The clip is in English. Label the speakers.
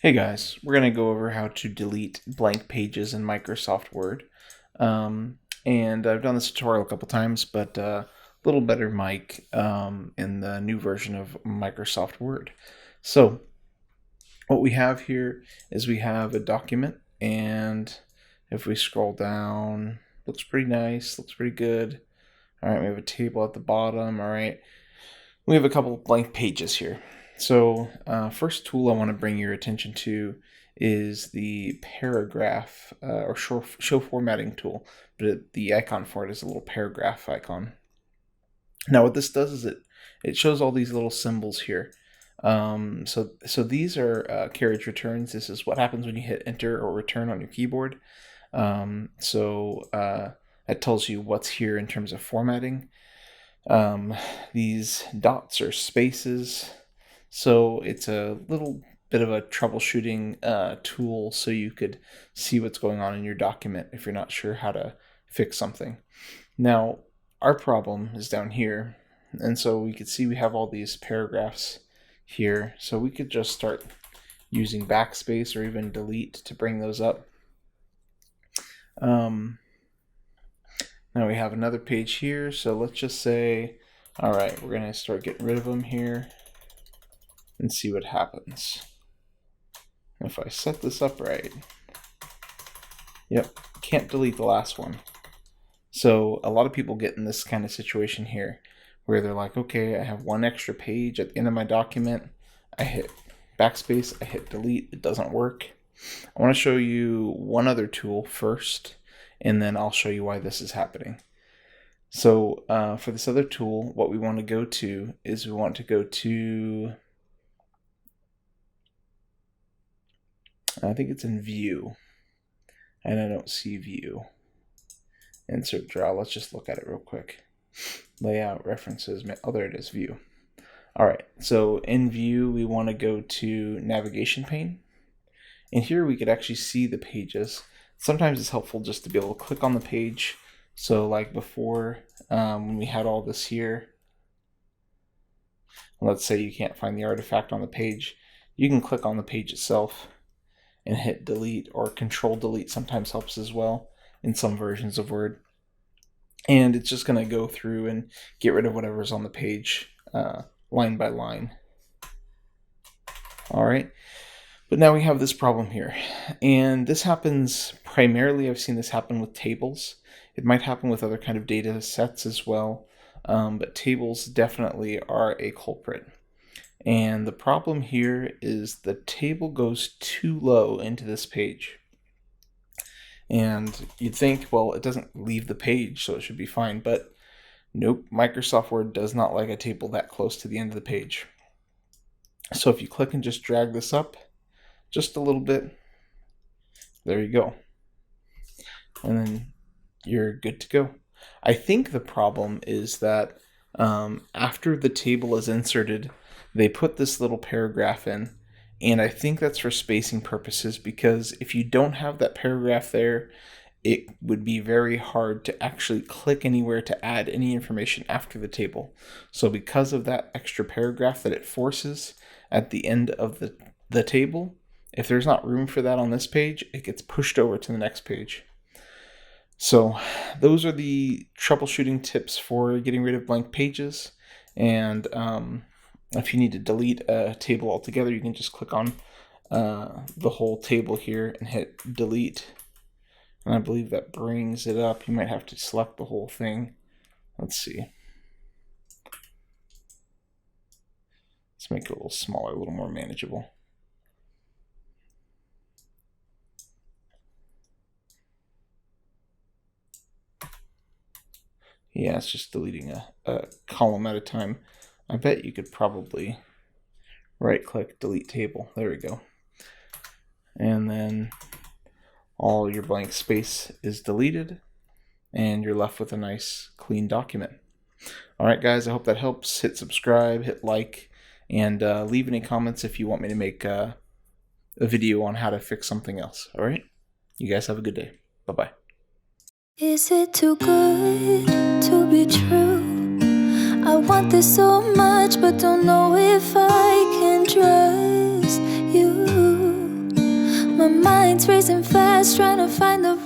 Speaker 1: Hey guys, we're going to go over how to delete blank pages in Microsoft Word. And I've done this tutorial a couple times, but a little better mic in the new version of Microsoft Word. So what we have here is we have a document, and if we scroll down, looks pretty nice, looks pretty good. All right, we have a table at the bottom. All right, we have a couple of blank pages here. So first tool I want to bring your attention to is the paragraph or show formatting tool, but the icon for it is a little paragraph icon. Now what this does is it shows all these little symbols here. So these are carriage returns. This is what happens when you hit enter or return on your keyboard. That tells you what's here in terms of formatting. These dots are spaces. So it's a little bit of a troubleshooting tool so you could see what's going on in your document if you're not sure how to fix something. Now, our problem is down here, and so we could see we have all these paragraphs here. So we could just start using backspace or even delete to bring those up. Now we have another page here, so let's just say, all right, we're going to start getting rid of them here and see what happens. If I set this up right, yep, can't delete the last one. So a lot of people get in this kind of situation here where they're like, okay, I have one extra page at the end of my document. I hit backspace, I hit delete, it doesn't work. I want to show you one other tool first, and then I'll show you why this is happening. So for this other tool, what we want to go to is we want to go to, I think it's in view, and I don't see view. Insert draw, let's just look at it real quick. Layout, references, oh there it is, view. All right, so in view, we want to go to navigation pane. And here we could actually see the pages. Sometimes it's helpful just to be able to click on the page. So like before, when we had all this here, let's say you can't find the artifact on the page, you can click on the page itself and hit delete, or control delete sometimes helps as well in some versions of Word. And it's just going to go through and get rid of whatever's on the page line by line. All right. But now we have this problem here. And this happens primarily, I've seen this happen with tables. It might happen with other kind of data sets as well. But tables definitely are a culprit. And the problem here is the table goes too low into this page. And you'd think, well, it doesn't leave the page, so it should be fine. But nope, Microsoft Word does not like a table that close to the end of the page. So if you click and just drag this up just a little bit, there you go. And then you're good to go. I think the problem is that after the table is inserted, they put this little paragraph in, and I think that's for spacing purposes, because if you don't have that paragraph there, it would be very hard to actually click anywhere to add any information after the table. So because of that extra paragraph that it forces at the end of the table, if there's not room for that on this page, it gets pushed over to the next page. So those are the troubleshooting tips for getting rid of blank pages. And if you need to delete a table altogether, you can just click on the whole table here and hit delete. And I believe that brings it up. You might have to select the whole thing. Let's see. Let's make it a little smaller, a little more manageable. Yeah, it's just deleting a column at a time. I bet you could probably right-click, delete table. There we go. And then all your blank space is deleted, and you're left with a nice, clean document. All right, guys, I hope that helps. Hit subscribe, hit like, and leave any comments if you want me to make a video on how to fix something else. All right? You guys have a good day. Bye-bye.
Speaker 2: Is it too good to be true? I want this so much, but don't know if I can trust you. mind's racing fast, trying to find the